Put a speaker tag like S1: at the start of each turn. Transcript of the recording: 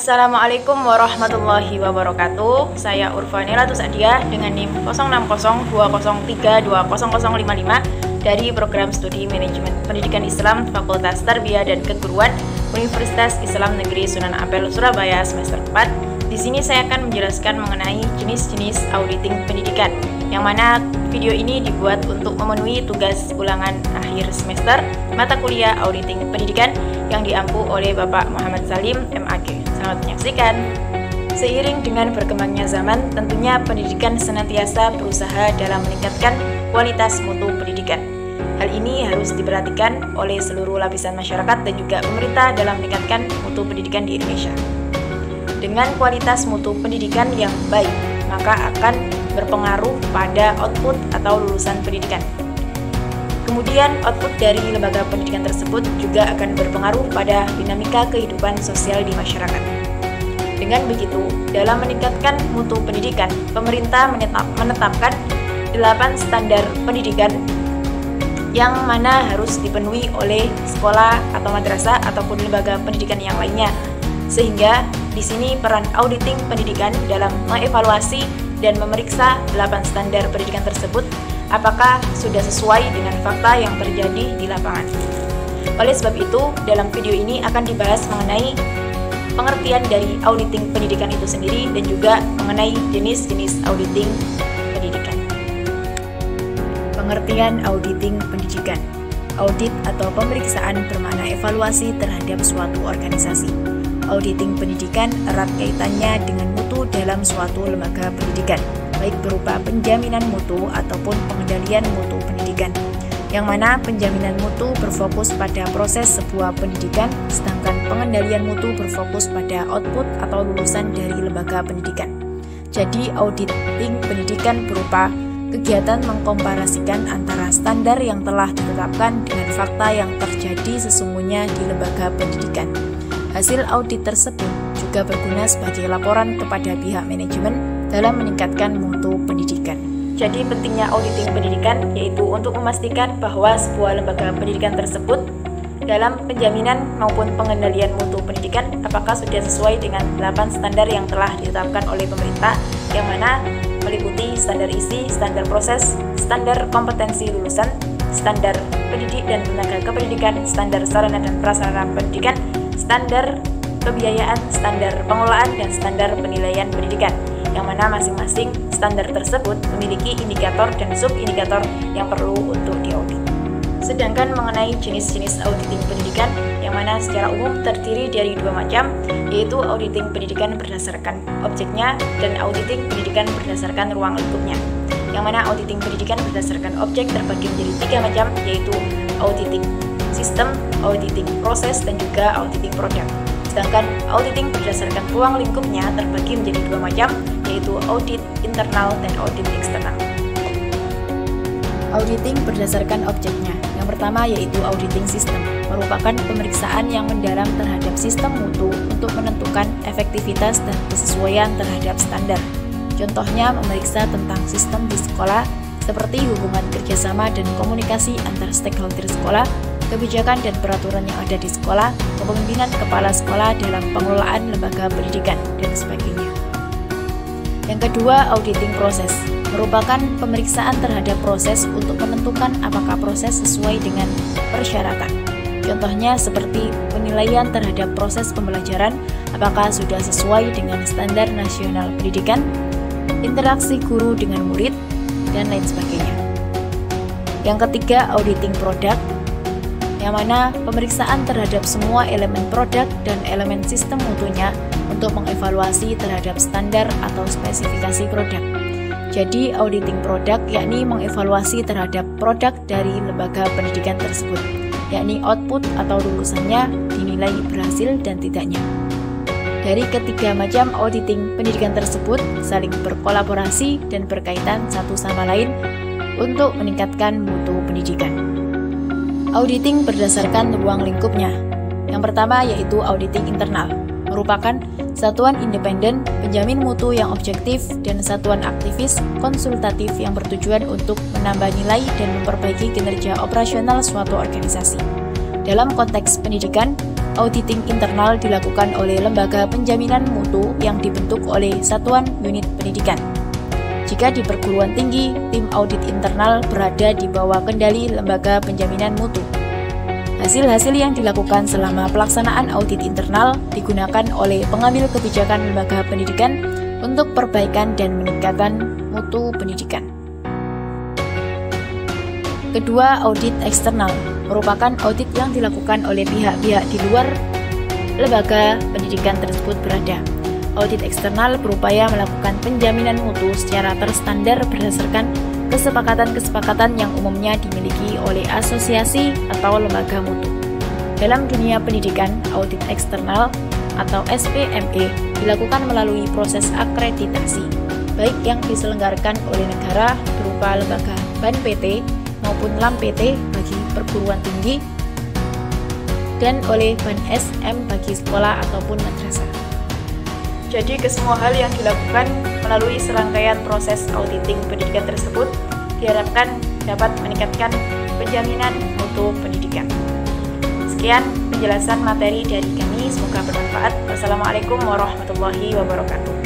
S1: Assalamualaikum warahmatullahi wabarakatuh. Saya Urfanila Tusadia dengan NIM 060203200055 dari Program Studi Manajemen Pendidikan Islam Fakultas Tarbiyah dan Keguruan Universitas Islam Negeri Sunan Ampel Surabaya semester 4. Di sini saya akan menjelaskan mengenai jenis-jenis auditing pendidikan, yang mana video ini dibuat untuk memenuhi tugas ulangan akhir semester mata kuliah auditing pendidikan yang diampu oleh Bapak Muhammad Salim, MAG. Selamat menyaksikan. Seiring dengan berkembangnya zaman, tentunya pendidikan senantiasa berusaha dalam meningkatkan kualitas mutu pendidikan. Hal ini harus diperhatikan oleh seluruh lapisan masyarakat dan juga pemerintah dalam meningkatkan mutu pendidikan di Indonesia. Dengan kualitas mutu pendidikan yang baik, maka akan berpengaruh pada output atau lulusan pendidikan. Kemudian output dari lembaga pendidikan tersebut juga akan berpengaruh pada dinamika kehidupan sosial di masyarakat. Dengan begitu, dalam meningkatkan mutu pendidikan, pemerintah menetapkan 8 standar pendidikan yang mana harus dipenuhi oleh sekolah atau madrasah ataupun lembaga pendidikan yang lainnya. Sehingga di sini peran auditing pendidikan dalam mengevaluasi dan memeriksa 8 standar pendidikan tersebut apakah sudah sesuai dengan fakta yang terjadi di lapangan. Oleh sebab itu, dalam video ini akan dibahas mengenai pengertian dari auditing pendidikan itu sendiri dan juga mengenai jenis-jenis auditing pendidikan. Pengertian auditing pendidikan. Audit atau pemeriksaan bermakna evaluasi terhadap suatu organisasi. Auditing pendidikan erat kaitannya dengan mutu dalam suatu lembaga pendidikan, baik berupa penjaminan mutu ataupun pengendalian mutu pendidikan, yang mana penjaminan mutu berfokus pada proses sebuah pendidikan, sedangkan pengendalian mutu berfokus pada output atau lulusan dari lembaga pendidikan. Jadi auditing pendidikan berupa kegiatan mengkomparasikan antara standar yang telah ditetapkan dengan fakta yang terjadi sesungguhnya di lembaga pendidikan. Hasil audit tersebut juga berguna sebagai laporan kepada pihak manajemen dalam meningkatkan mutu pendidikan. Jadi pentingnya auditing pendidikan yaitu untuk memastikan bahwa sebuah lembaga pendidikan tersebut dalam penjaminan maupun pengendalian mutu pendidikan apakah sudah sesuai dengan 8 standar yang telah ditetapkan oleh pemerintah, yang mana meliputi standar isi, standar proses, standar kompetensi lulusan, standar pendidik dan tenaga kependidikan, standar sarana dan prasarana pendidikan, standar kebiayaan, standar pengelolaan, dan standar penilaian pendidikan, yang mana masing-masing standar tersebut memiliki indikator dan sub-indikator yang perlu untuk diaudit. Sedangkan mengenai jenis-jenis auditing pendidikan, yang mana secara umum terdiri dari 2 macam, yaitu auditing pendidikan berdasarkan objeknya dan auditing pendidikan berdasarkan ruang lingkupnya. Yang mana auditing pendidikan berdasarkan objek terbagi menjadi 3 macam, yaitu auditing sistem, auditing proses, dan juga auditing produk. Sedangkan auditing berdasarkan ruang lingkupnya terbagi menjadi 2 macam, yaitu audit internal dan audit eksternal. Auditing berdasarkan objeknya. Yang pertama yaitu auditing sistem, merupakan pemeriksaan yang mendalam terhadap sistem mutu untuk menentukan efektivitas dan kesesuaian terhadap standar. Contohnya memeriksa tentang sistem di sekolah, seperti hubungan kerjasama dan komunikasi antar stakeholder sekolah, kebijakan dan peraturan yang ada di sekolah, kepemimpinan kepala sekolah dalam pengelolaan lembaga pendidikan, dan sebagainya. Yang kedua, auditing proses, merupakan pemeriksaan terhadap proses untuk menentukan apakah proses sesuai dengan persyaratan. Contohnya seperti penilaian terhadap proses pembelajaran, apakah sudah sesuai dengan standar nasional pendidikan, interaksi guru dengan murid, dan lain sebagainya. Yang ketiga, auditing produk, yang mana pemeriksaan terhadap semua elemen produk dan elemen sistem mutunya untuk mengevaluasi terhadap standar atau spesifikasi produk. Jadi auditing produk yakni mengevaluasi terhadap produk dari lembaga pendidikan tersebut, yakni output atau lulusannya dinilai berhasil dan tidaknya. Dari ketiga macam auditing pendidikan tersebut saling berkolaborasi dan berkaitan satu sama lain untuk meningkatkan mutu pendidikan. Auditing berdasarkan ruang lingkupnya. Yang pertama yaitu auditing internal, merupakan satuan independen, penjamin mutu yang objektif, dan satuan aktivis konsultatif yang bertujuan untuk menambah nilai dan memperbaiki kinerja operasional suatu organisasi. Dalam konteks pendidikan, Auditing internal dilakukan oleh lembaga penjaminan mutu yang dibentuk oleh satuan unit pendidikan. Jika di perguruan tinggi, tim audit internal berada di bawah kendali lembaga penjaminan mutu. Hasil-hasil yang dilakukan selama pelaksanaan audit internal digunakan oleh pengambil kebijakan lembaga pendidikan untuk perbaikan dan meningkatkan mutu pendidikan. Kedua, audit eksternal merupakan audit yang dilakukan oleh pihak-pihak di luar lembaga pendidikan tersebut berada. Audit eksternal berupaya melakukan penjaminan mutu secara terstandar berdasarkan kesepakatan-kesepakatan yang umumnya dimiliki oleh asosiasi atau lembaga mutu. Dalam dunia pendidikan, audit eksternal atau SPME dilakukan melalui proses akreditasi, baik yang diselenggarakan oleh negara berupa lembaga BAN PT maupun LAM PT bagi perguruan tinggi dan oleh BAN SM bagi sekolah ataupun madrasah. Jadi kesemua hal yang dilakukan melalui serangkaian proses auditing pendidikan tersebut diharapkan dapat meningkatkan penjaminan mutu pendidikan. Sekian penjelasan materi dari kami, semoga bermanfaat. Wassalamualaikum warahmatullahi wabarakatuh.